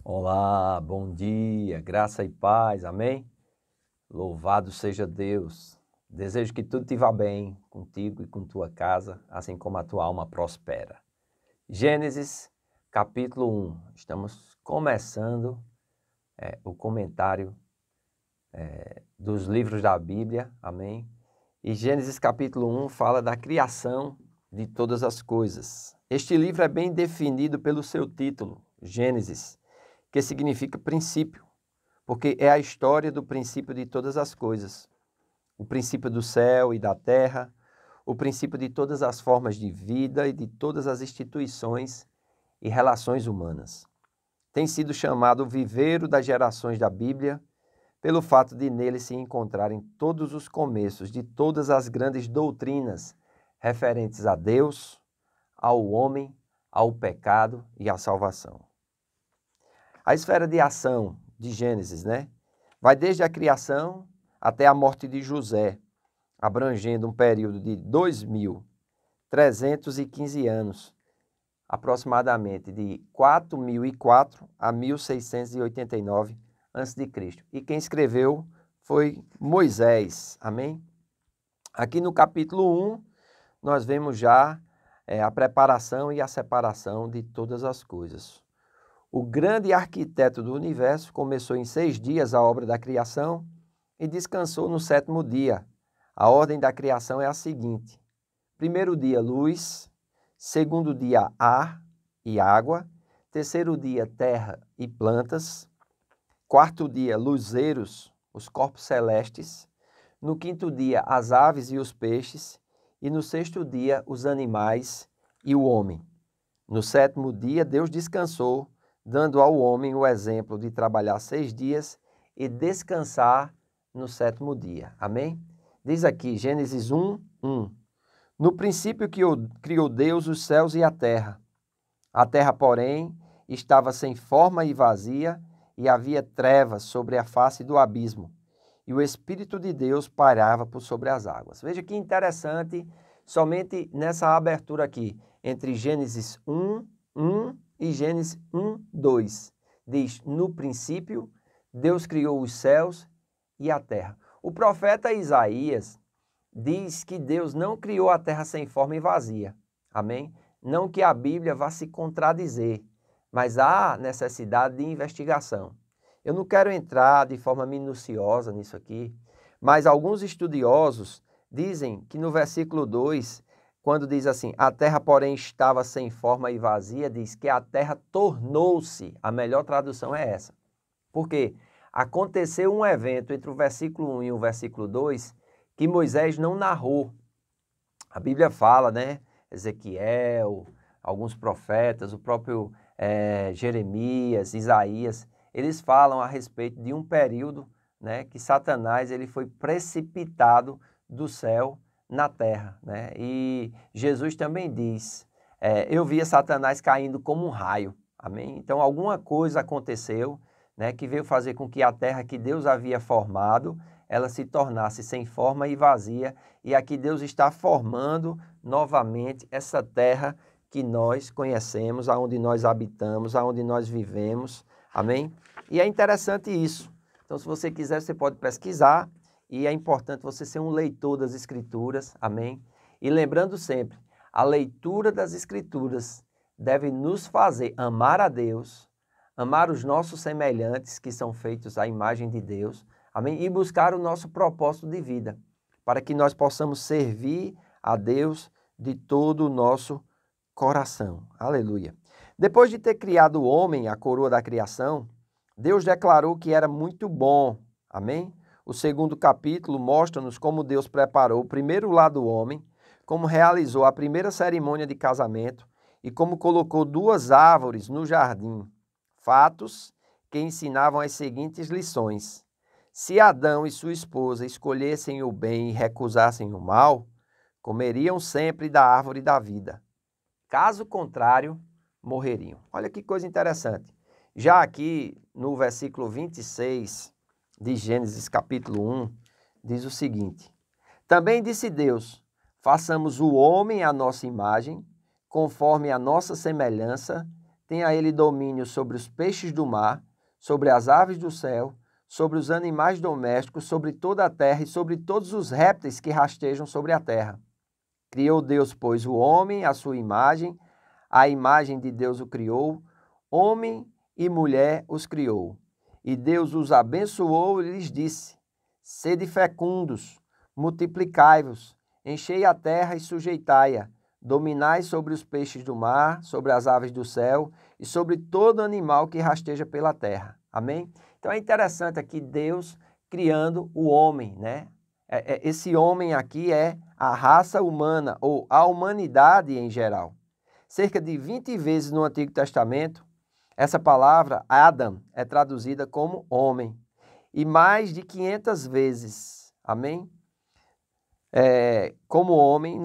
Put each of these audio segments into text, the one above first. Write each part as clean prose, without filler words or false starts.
Olá, bom dia, graça e paz, amém? Louvado seja Deus. Desejo que tudo te vá bem contigo e com tua casa, assim como a tua alma prospera. Gênesis, capítulo 1. Estamos começando o comentário dos livros da Bíblia, amém? E Gênesis, capítulo 1, fala da criação de todas as coisas. Este livro é bem definido pelo seu título, Gênesis, que significa princípio, porque é a história do princípio de todas as coisas. O princípio do céu e da terra, o princípio de todas as formas de vida e de todas as instituições e relações humanas. Tem sido chamado o viveiro das gerações da Bíblia, pelo fato de nele se encontrarem todos os começos de todas as grandes doutrinas referentes a Deus, ao homem, ao pecado e à salvação. A esfera de ação de Gênesis, vai desde a criação até a morte de José, abrangendo um período de 2.315 anos, aproximadamente de 4004 a 1689 a.C. E quem escreveu foi Moisés, amém? Aqui no capítulo 1, nós vemos já a preparação e a separação de todas as coisas. O grande arquiteto do universo começou em 6 dias a obra da criação e descansou no 7º dia. A ordem da criação é a seguinte: primeiro dia, luz; segundo dia, ar e água; terceiro dia, terra e plantas; quarto dia, luzeiros, os corpos celestes; no quinto dia, as aves e os peixes; e no sexto dia, os animais e o homem. No 7º dia, Deus descansou, dando ao homem o exemplo de trabalhar 6 dias e descansar no 7º dia. Amém? Diz aqui, Gênesis 1, 1. No princípio criou Deus os céus e a terra. A terra, porém, estava sem forma e vazia, e havia trevas sobre a face do abismo. E o Espírito de Deus pairava por sobre as águas. Veja que interessante, somente nessa abertura aqui, entre Gênesis 1, 1 e Gênesis 1, 2. Diz, no princípio, Deus criou os céus e a terra. O profeta Isaías diz que Deus não criou a terra sem forma e vazia. Amém? Não que a Bíblia vá se contradizer, mas há necessidade de investigação. Eu não quero entrar de forma minuciosa nisso aqui, mas alguns estudiosos dizem que no versículo 2, quando diz assim, a terra, porém, estava sem forma e vazia, diz que a terra tornou-se. A melhor tradução é essa. Por quê? Aconteceu um evento entre o versículo 1 e o versículo 2 que Moisés não narrou. A Bíblia fala, Ezequiel, alguns profetas, o próprio Jeremias, Isaías, eles falam a respeito de um período, que Satanás ele foi precipitado do céu na terra, E Jesus também diz, eu via Satanás caindo como um raio, amém? Então alguma coisa aconteceu, que veio fazer com que a terra que Deus havia formado, ela se tornasse sem forma e vazia, e aqui Deus está formando novamente essa terra que nós conhecemos, aonde nós habitamos, aonde nós vivemos, amém? E é interessante isso. Então, se você quiser, você pode pesquisar, e é importante você ser um leitor das Escrituras, amém? E lembrando sempre, a leitura das Escrituras deve nos fazer amar a Deus, amar os nossos semelhantes, que são feitos à imagem de Deus, amém? E buscar o nosso propósito de vida, para que nós possamos servir a Deus de todo o nosso coração. Aleluia. Depois de ter criado o homem, a coroa da criação, Deus declarou que era muito bom. Amém? O 2º capítulo mostra-nos como Deus preparou o primeiro lar do homem, como realizou a primeira cerimônia de casamento e como colocou 2 árvores no jardim. Fatos que ensinavam as seguintes lições. Se Adão e sua esposa escolhessem o bem e recusassem o mal, comeriam sempre da árvore da vida. Caso contrário, morreriam. Olha que coisa interessante. Já aqui no versículo 26 de Gênesis capítulo 1, diz o seguinte: também disse Deus, façamos o homem à nossa imagem, conforme a nossa semelhança, tenha ele domínio sobre os peixes do mar, sobre as aves do céu, sobre os animais domésticos, sobre toda a terra e sobre todos os répteis que rastejam sobre a terra. Criou Deus, pois, o homem à sua imagem, a imagem de Deus o criou, homem e mulher os criou. E Deus os abençoou e lhes disse: sede fecundos, multiplicai-vos, enchei a terra e sujeitai-a, dominai sobre os peixes do mar, sobre as aves do céu e sobre todo animal que rasteja pela terra. Amém? Então é interessante aqui Deus criando o homem, né? Esse homem aqui é a raça humana ou a humanidade em geral. Cerca de 20 vezes no Antigo Testamento, essa palavra, Adam, é traduzida como homem. E mais de 500 vezes, amém? Como homem,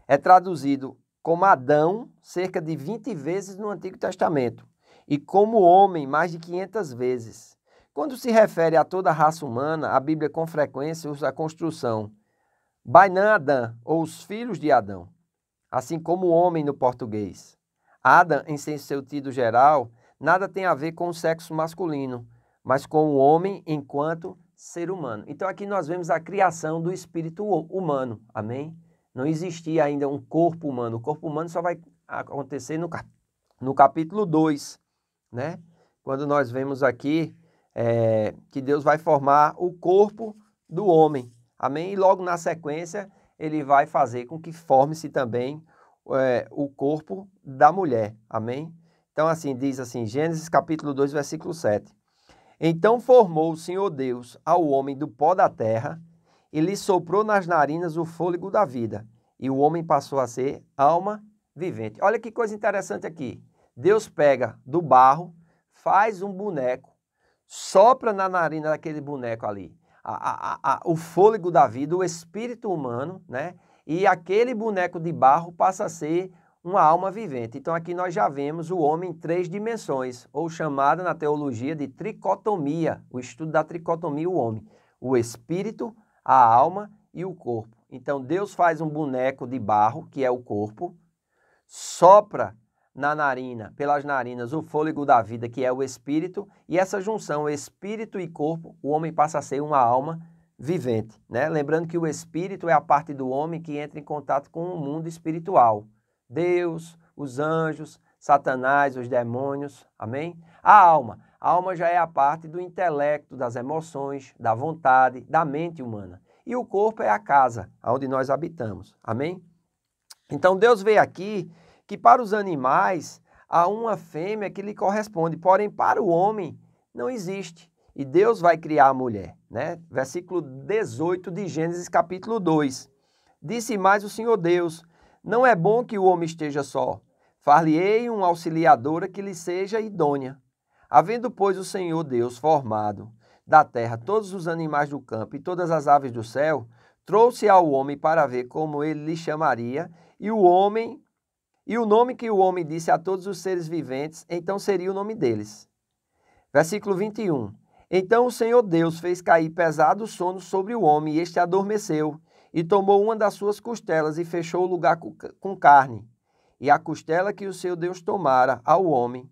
é traduzido como Adão, cerca de 20 vezes no Antigo Testamento. E como homem, mais de 500 vezes. Quando se refere a toda a raça humana, a Bíblia com frequência usa a construção Bainã Adã, ou os filhos de Adão, assim como homem no português. Adam, em seu sentido geral, nada tem a ver com o sexo masculino, mas com o homem enquanto ser humano. Então aqui nós vemos a criação do espírito humano, amém? Não existia ainda um corpo humano. O corpo humano só vai acontecer no capítulo 2, né? Quando nós vemos aqui que Deus vai formar o corpo do homem, amém? E logo na sequência ele vai fazer com que forme-se também o corpo da mulher, amém? Então assim, diz assim, Gênesis capítulo 2, versículo 7. Então formou o Senhor Deus ao homem do pó da terra e lhe soprou nas narinas o fôlego da vida, e o homem passou a ser alma vivente. Olha que coisa interessante aqui. Deus pega do barro, faz um boneco, sopra na narina daquele boneco ali o fôlego da vida, o espírito humano, né? E aquele boneco de barro passa a ser uma alma vivente. Então aqui nós já vemos o homem em 3 dimensões, ou chamada na teologia de tricotomia, o estudo da tricotomia, o homem, o espírito, a alma e o corpo. Então Deus faz um boneco de barro, que é o corpo, sopra na narina, pelas narinas, o fôlego da vida, que é o espírito, e essa junção, espírito e corpo, o homem passa a ser uma alma vivente, né? Lembrando que o espírito é a parte do homem que entra em contato com o mundo espiritual. Deus, os anjos, Satanás, os demônios, amém? A alma já é a parte do intelecto, das emoções, da vontade, da mente humana. E o corpo é a casa onde nós habitamos, amém? Então Deus vê aqui que para os animais há uma fêmea que lhe corresponde, porém para o homem não existe. E Deus vai criar a mulher, né? Versículo 18 de Gênesis capítulo 2. Disse mais o Senhor Deus: não é bom que o homem esteja só. Far-lhe-ei uma auxiliadora que lhe seja idônea. Havendo, pois, o Senhor Deus formado da terra todos os animais do campo e todas as aves do céu, trouxe ao homem para ver como ele lhe chamaria, e o nome que o homem disse a todos os seres viventes, então seria o nome deles. Versículo 21. Então o Senhor Deus fez cair pesado sono sobre o homem, e este adormeceu, e tomou uma das suas costelas e fechou o lugar com carne. E a costela que o seu Deus tomara ao homem,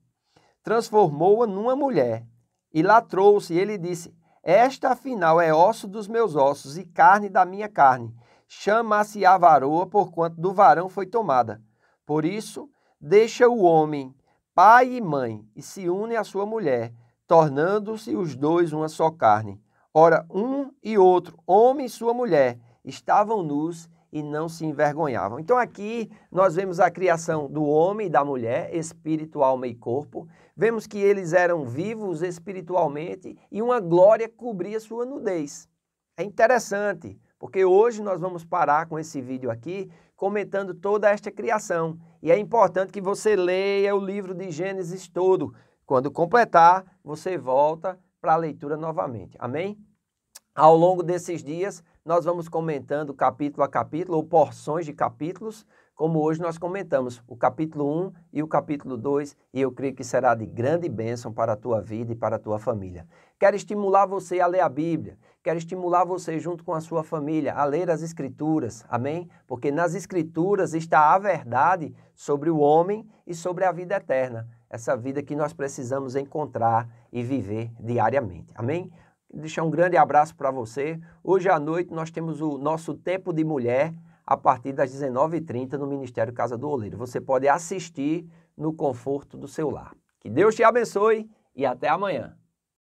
transformou-a numa mulher, e lá trouxe, e ele disse: esta afinal é osso dos meus ossos e carne da minha carne. Chama-se-á varoa, porquanto do varão foi tomada. Por isso, deixa o homem pai e mãe, e se une à sua mulher, tornando-se os dois uma só carne. Ora, um e outro, homem e sua mulher, estavam nus e não se envergonhavam. Então aqui nós vemos a criação do homem e da mulher, espírito, alma e corpo. Vemos que eles eram vivos espiritualmente e uma glória cobria sua nudez. É interessante, porque hoje nós vamos parar com esse vídeo aqui, comentando toda esta criação. E é importante que você leia o livro de Gênesis todo. Quando completar, você volta para a leitura novamente. Amém? Ao longo desses dias, nós vamos comentando capítulo a capítulo, ou porções de capítulos, como hoje nós comentamos, o capítulo 1 e o capítulo 2, e eu creio que será de grande bênção para a tua vida e para a tua família. Quero estimular você a ler a Bíblia, quero estimular você junto com a sua família a ler as Escrituras, amém? Porque nas Escrituras está a verdade sobre o homem e sobre a vida eterna, essa vida que nós precisamos encontrar e viver diariamente, amém? Deixar um grande abraço para você. Hoje à noite nós temos o nosso Tempo de Mulher a partir das 19h30 no Ministério Casa do Oleiro. Você pode assistir no conforto do seu lar. Que Deus te abençoe e até amanhã.